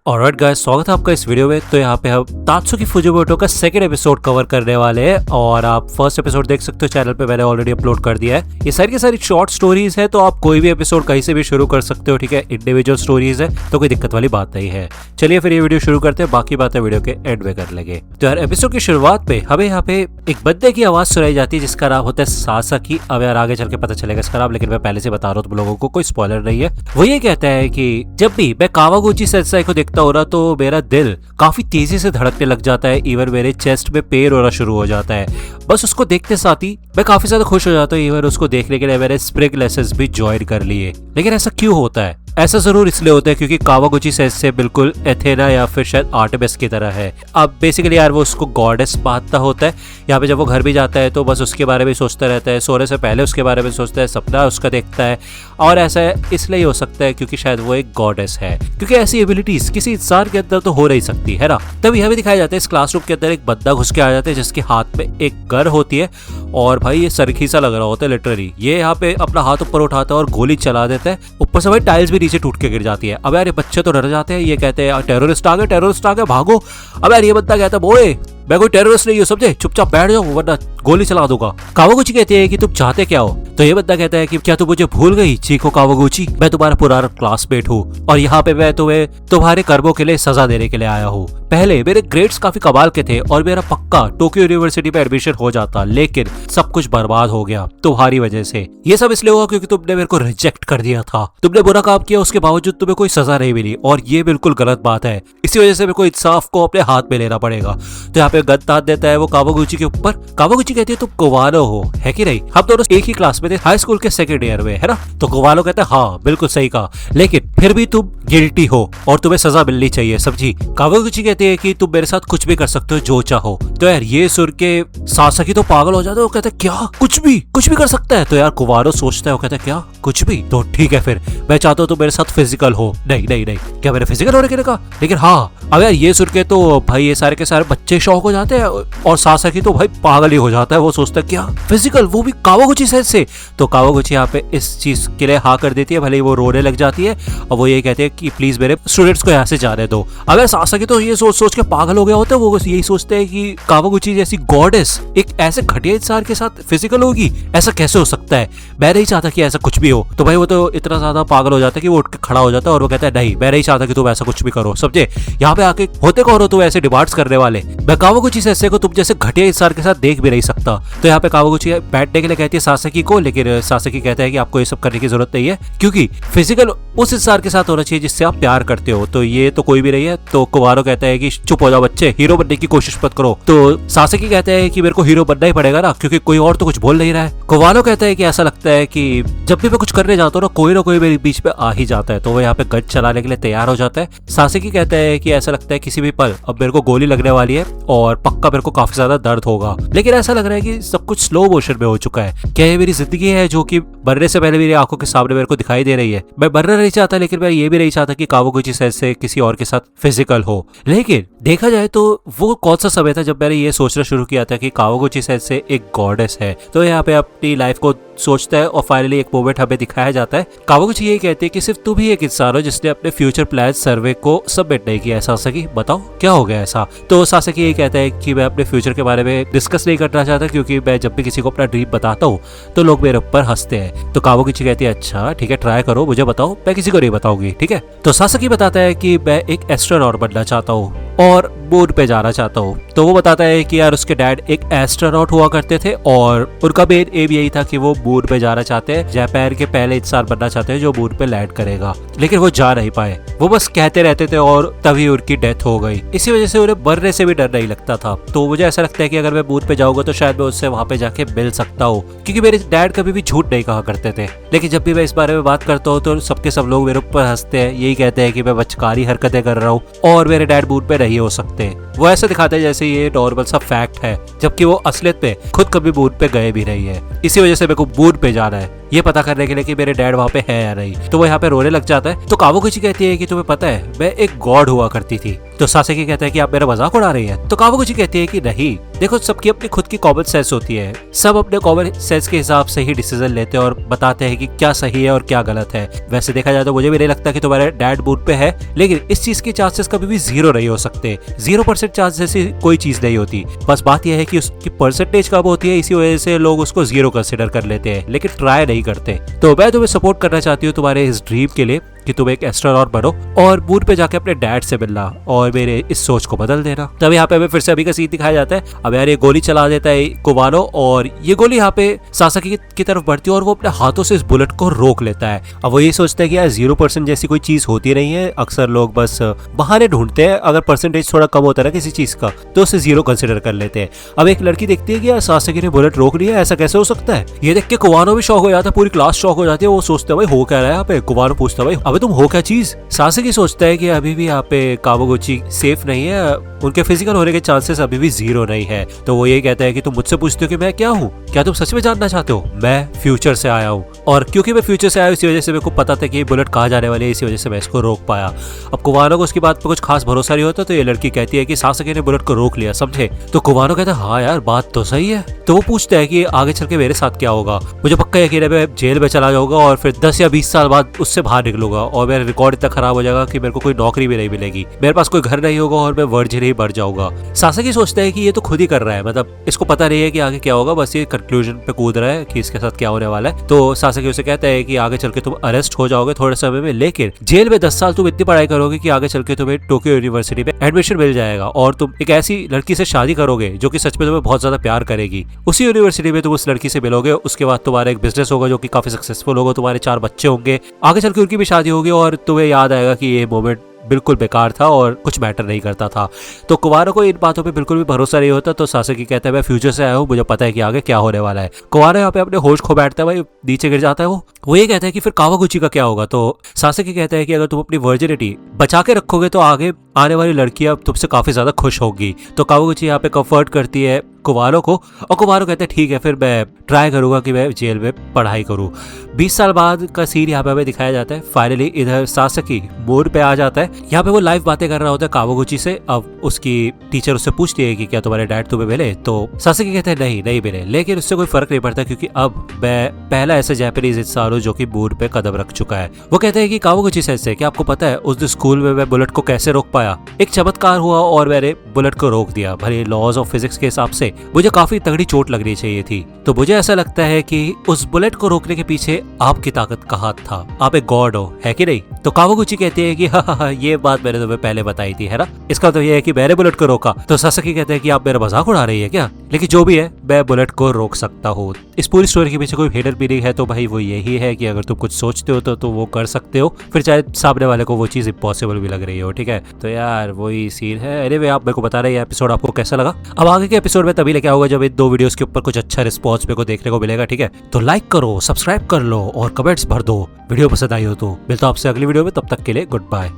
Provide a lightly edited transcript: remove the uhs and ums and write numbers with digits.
Alright guys, स्वागत है आपका इस वीडियो में। तो यहाँ पे हम तात्सुकी फुजिमोटो का सेकंड एपिसोड कवर करने वाले हैं और आप फर्स्ट एपिसोड देख सकते हो, चैनल पे मैंने ऑलरेडी अपलोड कर दिया है। ये सारी की सारी शॉर्ट स्टोरीज है, तो आप कोई भी एपिसोड कहीं से भी शुरू कर सकते हो, ठीक है। इंडिविजुअल स्टोरीज है तो कोई दिक्कत वाली बात नहीं है। चलिए फिर ये वीडियो शुरू करते हैं, बाकी बातें वीडियो के एंड में कर लेंगे। तो यार एपिसोड की शुरुआत पे हमें यहाँ पे एक बंदे की आवाज सुनाई जाती है जिसका नाम होता है सासाकी। अब यार आगे चल के पता चलेगा इसका नाम, लेकिन मैं पहले से बता रहा हूँ तुम लोगों को, कोई स्पॉइलर नहीं है। वो ये कहता है कि जब भी मैं कावागुची सेंसेई को देखता हूँ ना, तो मेरा दिल काफी तेजी से धड़कने लग जाता है। इवन मेरे चेस्ट में पेन होना शुरू हो जाता है। बस उसको देखते साथ ही मैं काफी ज्यादा खुश हो जाता हूँ। इवन उसको देखने के लिए मैंने स्प्रिंग लेसन्स भी ज्वाइन कर लिए। लेकिन ऐसा क्यों होता है? ऐसा जरूर इसलिए होता है क्योंकि कावागुची सेंसेई बिल्कुल एथेना या फिर शायद आर्टेमिस की तरह है। अब बेसिकली यार वो उसको गॉडेस मानता होता है। यहाँ पे जब वो घर भी जाता है तो बस उसके बारे में सोचता रहता है, सोने से पहले उसके बारे में सोचता है, सपना उसका देखता है। और ऐसा इसलिए हो सकता है क्योंकि शायद वो एक गॉडेस है, क्योंकि ऐसी एबिलिटीज किसी इंसान के अंदर तो हो नहीं सकती है ना। तब यह भी दिखाया जाता है इस क्लासरूम के अंदर एक बंदा घुस के आ जाता है जिसके हाथ में एक गन होती है और भाई ये सरखीसा लग रहा होता है लिटरली। ये यहाँ पे अपना हाथ ऊपर उठाता है और गोली चला देता है। ऊपर से भाई टाइल्स भी नीचे टूट के गिर जाती है। अब यार ये बच्चे तो डर जाते हैं, ये कहते हैं टेररिस्ट आ गए भागो। अब यार ये बंदा कहता है बोए मैं कोई टेररिस्ट नहीं हूँ, समझे, चुपचाप बैठ जाओ वरना गोली चला दूंगा। कावागुची कहती है कि तुम चाहते क्या हो? तो ये बंदा कहता है कि क्या तुम मुझे भूल गई चीको कावागुची? मैं तुम्हारा पुराना क्लासमेट हूँ और यहाँ पे मैं तुम्हें तुम्हारे कर्मों के लिए सजा देने के लिए आया हूँ। पहले मेरे ग्रेड्स काफी कमाल के थे और मेरा पक्का टोक्यो यूनिवर्सिटी में एडमिशन हो जाता, लेकिन सब कुछ बर्बाद हो गया तुम्हारी वजह से। ये सब इसलिए हुआ क्योंकि तुमने मेरे को रिजेक्ट कर दिया था। तुमने बुरा काम किया, उसके बावजूद तुम्हें कोई सजा नहीं मिली और ये बिल्कुल गलत बात है। इसी वजह से मेरे को इंसाफ को अपने हाथ में लेना पड़ेगा। तो यहाँ पे गन तान देता है वो कावागुची के ऊपर। कावागुची कहती है तुम कुवानो हो, है कि नहीं? हम दोनों एक ही क्लास में थे, हाई स्कूल के सेकंड ईयर में, है ना? तो कुवानो कहता है हाँ बिल्कुल सही कहा, लेकिन फिर भी तुम गिल्टी हो और तुम्हें सजा मिलनी चाहिए, समझी? कावागुची कहती है कि तुम मेरे साथ कुछ भी कर सकते हो जो चाहो। तो यार ये सुन के सासाकी तो पागल हो जाता है। वो कहता है क्या कुछ भी कर सकता है? तो यार कुवानो सोचता है, वो कहता है क्या कुछ भी? तो ठीक है फिर मैं चाहता हूँ तुम मेरे साथ फिजिकल हो। नहीं, क्या मेरे फिजिकल होने के लिए कहा? लेकिन हाँ। अब यार ये सुन के तो भाई ये सारे के सारे बच्चे शौक हो जाते हैं और सासाकी तो भाई पागल ही हो जाता है। वो सोचता है क्या फिजिकल, वो भी कावागुची से। तो कावागुची यहाँ पे इस चीज के लिए हाँ कर देती है, भले ही वो रोने लग जाती है और वो ये कहते हैं कि प्लीज मेरे स्टूडेंट्स को यहाँ से जाने दो। अब यार सासाकी तो ये सोच के पागल हो गया होता है। वो यही सोचते हैं कि कावागुची जैसी गॉडेस एक ऐसे घटिया इंसान के साथ फिजिकल होगी, ऐसा कैसे हो सकता है? मैं नहीं चाहता कि ऐसा कुछ भी हो। तो भाई वो तो इतना ज्यादा पागल हो जाता है कि वो उठ के खड़ा हो जाता है और वो कहता है नहीं मैं नहीं चाहता कि तुम ऐसा कुछ भी करो, समझे? यहाँ पे आके होते कौन हो तुम ऐसे डिमांड्स करने वाले? मैं कावागुची सेंसेई को तुम जैसे घटिया इंसान के साथ देख भी नहीं सकता। तो यहाँ पे कावागुची बैठने के लिए कहती है सासाकी को, लेकिन सासाकी कहता है कि आपको ये सब करने की जरूरत नहीं है क्योंकि फिजिकल उस इंसान के साथ होना चाहिए जिससे आप प्यार करते हो। तो ये तो कोई भी नहीं है। तो कुवानो कहता है कि चुप हो जाओ बच्चे, हीरो बनने की कोशिश मत करो। तो सासाकी कहता है कि मेरे को हीरो बनना ही पड़ेगा ना, क्योंकि कोई और तो कुछ बोल नहीं रहा है। कुवानो कहता है कि ऐसा लगता है कि जब भी मैं कुछ करने जाता हूँ ना कोई मेरे बीच में आ ही जाता है। तो वो यहाँ पे गन चलाने के लिए तैयार हो जाता है। सासाकी कहता है कि ऐसा लगता है किसी भी पल अब मेरे को गोली लगने वाली है और पक्का मेरे को काफी ज्यादा दर्द होगा, लेकिन ऐसा लग रहा है कि सब कुछ स्लो मोशन में हो चुका है। क्या ये मेरी जिंदगी है जो कि मरने से पहले मेरी आंखों के सामने मेरे को दिखाई दे रही है? मैं मरना नहीं चाहता, लेकिन मैं ये भी नहीं चाहता कि कावागुची सेंसेई किसी और के साथ फिजिकल हो। लेकिन देखा जाए तो वो कौन सा समय था जब मैंने ये सोचना शुरू किया था कि कावागुची सेंसेई एक गॉडेस है? तो यहाँ पे अपनी लाइफ को सोचता है और फाइनली एक मोमेंट हमें दिखाया जाता है। कावागुची यही कहती है कि सिर्फ तुम ही एक इंसान हो जिसने अपने फ्यूचर प्लान सर्वे को सबमिट नहीं किया है। सासाकी बताओ क्या हो गया ऐसा? तो सासाकी यही कहता है कि मैं अपने फ्यूचर के बारे में डिस्कस नहीं करना चाहता क्योंकि मैं जब भी किसी को अपना ड्रीम बताता हूँ तो लोग मेरे ऊपर हंसते हैं। तो कावागुची कहती है अच्छा ठीक है ट्राई करो, मुझे बताओ, मैं किसी को नहीं बताऊंगी, ठीक है? तो सासाकी बताता है कि मैं एक एस्ट्रोनॉट बनना चाहता हूँ और मून पे जाना चाहता हूँ। तो वो बताता है कि यार उसके डैड एक एस्ट्रोनॉट हुआ करते थे और उनका मेन एम यही था कि वो मून पे जाना चाहते हैं, जापान के पहले इंसान बनना चाहते हैं जो मून पे लैंड करेगा, लेकिन वो जा नहीं पाए। वो बस कहते रहते थे और तभी उनकी डेथ हो गई। इसी वजह से उन्हें मरने से भी डर नहीं लगता था। तो मुझे ऐसा लगता है कि अगर मैं मून पे जाऊंगा तो शायद मैं उससे वहां पे जाके मिल सकता हूँ, क्योंकि मेरे डैड कभी भी झूठ नहीं कहा करते थे। लेकिन जब भी मैं इस बारे में बात करता हूँ तो सबके सब लोग मेरे ऊपर हंसते हैं, यही कहते हैं कि मैं बचकानी हरकतें कर रहा हूँ और मेरे डैड मून पे नहीं हो सकते। वो ऐसा दिखाते हैं जैसे ये नॉर्मल सा फैक्ट है, जबकि वो असलियत में खुद कभी मून पे गए भी नहीं है। इसी वजह से मेरे को मून पे जाना है ये पता करने के लिए कि मेरे डैड वहाँ पे है या नहीं। तो वो यहाँ पे रोने लग जाता है। तो कावागुची कहती है कि तुम्हें पता है मैं एक गॉड हुआ करती थी तो सासेकी कहता है कि आप मेरा मजाक उड़ा रही हैं। तो कावागुची कहती है कि नहीं, देखो सबकी अपनी खुद की कॉमन सेंस होती है, सब अपने कॉमन सेंस के हिसाब से ही डिसीजन लेते हैं और बताते हैं कि क्या सही है और क्या गलत है। वैसे देखा जाए तो मुझे भी नहीं लगता कि तुम्हारे डैड मून पे है, लेकिन इस चीज के चांसेस कभी भी 0 नहीं हो सकते। 0% चांस जैसी कोई चीज नहीं होती। बस बात यह है कि उसकी परसेंटेज कम होती है, इसी वजह से लोग उसको 0 कंसिडर कर लेते हैं, लेकिन ट्राई नहीं करते। तो मैं तुम्हें सपोर्ट करना चाहती हूँ तुम्हारे इस ड्रीम के लिए कि तुम एक एस्ट्रोनॉट बनो और मून पे जाके अपने डैड से मिलना और मेरे इस सोच को बदल देना। तब यहाँ पे हमें फिर से अभी का सीन दिखाया जाता है। अब यार ये गोली चला देता है कुवानो और ये गोली यहाँ पे सासाकी की तरफ बढ़ती है और वो अपने हाथों से इस बुलेट को रोक लेता है। अब वो ये सोचता है कि यार 0% जैसी कोई चीज होती नहीं है, अक्सर लोग बस बहाने ढूंढते हैं, अगर परसेंटेज थोड़ा कम होता है ना किसी चीज का तो उसे 0 कंसिडर कर लेते हैं। अब एक लड़की देखती है कि यार सासाकी ने बुलेट रोक लिया, ऐसा कैसे हो सकता है। ये देख के कुवानो भी शॉक हो जाता है, पूरी क्लास शॉक हो जाती है। वो सोचते हैं भाई हो क्या रहा है यहाँ पे। कुवानो पूछता है भाई अबे तुम हो क्या चीज। सासेकी सोचता है कि अभी भी यहाँ पे कावागुची सेफ नहीं है, उनके फिजिकल होने के चांसेस अभी भी 0 नहीं है। तो वो ये कहता है कि तुम मुझसे पूछते हो कि मैं क्या हूँ, क्या तुम सच में जानना चाहते हो। मैं फ्यूचर से आया हूँ और क्योंकि मैं फ्यूचर से आया हूँ इसी वजह से मेरे को पता था कि ये बुलेट कहाँ जाने वाली है, इसी वजह से मैं इसको रोक पाया। अब कुवानो को उसकी बात पर कुछ खास भरोसा नहीं होता, तो ये लड़की कहती है कि सासेकी ने बुलेट को रोक लिया, समझे। तो कुवानो कहता है हाँ यार बात तो सही है। तो वो पूछता है कि आगे चल के मेरे साथ क्या होगा। मुझे पक्का यकीन है मैं जेल में चला जाऊंगा और फिर 10 या 20 साल बाद उससे बाहर निकलूंगा और मेरा रिकॉर्ड इतना खराब हो जाएगा कि मेरे को कोई नौकरी भी नहीं मिलेगी, मेरे पास कोई घर नहीं होगा और मैं वर्जिन ही बढ़ जाऊंगा। सासेकी सोचता है कि ये तो खुद ही कर रहा है, मतलब इसको पता नहीं है कि आगे क्या होगा, बस ये कंक्लूजन पे कूद रहा है कि इसके साथ क्या होने वाला है। तो सासेकी उसे कहता है कि आगे चल के तुम अरेस्ट हो जाओगे थोड़े समय में, लेकिन जेल में 10 साल तुम इतनी पढ़ाई करोगे कि आगे चल के तुम्हें टोक्यो यूनिवर्सिटी में एडमिशन मिल जाएगा और तुम एक ऐसी लड़की से शादी करोगे जो कि सच में तुम्हें बहुत ज्यादा प्यार करेगी। उसी यूनिवर्सिटी में तुम उस लड़की से मिलोगे, उसके बाद तुम्हारा एक बिजनेस होगा जो कि काफी सक्सेसफुल होगा, तुम्हारे 4 बच्चे होंगे, आगे चल के उनकी भी शादी होगी और तुम्हें याद आएगा कि ये मोमेंट बिल्कुल बेकार था और कुछ मैटर नहीं करता था। तो कुवानो को इन बातों पे बिल्कुल भी भरोसा नहीं होता। तो सासेकी कहता है मैं फ्यूचर से आया हूँ, मुझे पता है कि आगे क्या होने वाला है। कुवानो यहाँ पे अपने होश खो बैठता है, भाई नीचे गिर जाता है। वो ये कहता है कि फिर कावागुची का क्या होगा। तो सासेकी कहता है कि अगर तुम अपनी वर्जिनिटी बचा के रखोगे तो आगे आने वाली लड़कियां तुमसे काफी ज्यादा खुश होगी। तो कावागुची यहाँ पे कंफर्ट करती है कुवानो को और कुवानो कहते हैं ठीक है फिर मैं ट्राई करूंगा कि मैं जेल में पढ़ाई करूं। 20 साल बाद का सीन यहाँ पे हमें दिखाया जाता है। फाइनली इधर सासेकी मूड पे आ जाता है। यहाँ पे वो लाइव बातें कर रहा होता है कावागुची से। अब उसकी टीचर उससे पूछती है कि क्या तुम्हारे डैड तुम्हें मिले। तो सासेकी कहते हैं नहीं मिले, लेकिन उससे कोई फर्क नहीं पड़ता क्योंकि अब मैं पहला ऐसा जापानीज इंसान हूँ जो कि मूड पे कदम रख चुका है। वो कहते हैं कि कावागुची से क्या आपको पता है उस दिन स्कूल में मैं बुलेट को कैसे रोक पाया। एक चमत्कार हुआ और मैंने बुलेट को रोक दिया। भले लॉज ऑफ फिजिक्स के हिसाब से मुझे काफी तगड़ी चोट लगनी चाहिए थी, तो मुझे ऐसा लगता है कि उस बुलेट को रोकने के पीछे आपकी ताकत का हाथ था, आप एक गॉड हो, है कि नहीं। तो कावागुची कहती है कि हाँ ये बात मैंने तुम्हें पहले बताई थी, है ना, इसका तो ये है कि मैंने बुलेट को रोका। तो सासेकी कहते हैं कि आप मेरा मजाक उड़ा रही है क्या, लेकिन जो भी है मैं बुलेट को रोक सकता हूँ। इस पूरी स्टोरी के पीछे कोई हिडन मीनिंग है तो भाई वो यही है कि अगर तुम कुछ सोचते हो तो वो कर सकते हो, फिर चाहे सामने वाले को वो चीज इम्पॉसिबल भी लग रही हो, ठीक है। तो यार वही सीन है। एनीवे आप मेरे को बता रहे हैं एपिसोड आपको कैसा लगा। अब आगे के एपिसोड में तभी लेके आऊंगा जब इन 2 वीडियोस के ऊपर कुछ अच्छा रिस्पॉन्स मेरे को देखने को मिलेगा, ठीक है। तो लाइक करो, सब्सक्राइब कर लो और कमेंट्स भर दो वीडियो पसंद आई हो तो। मिलता हूं आपसे अगली वीडियो में, तब तक के लिए गुड बाय।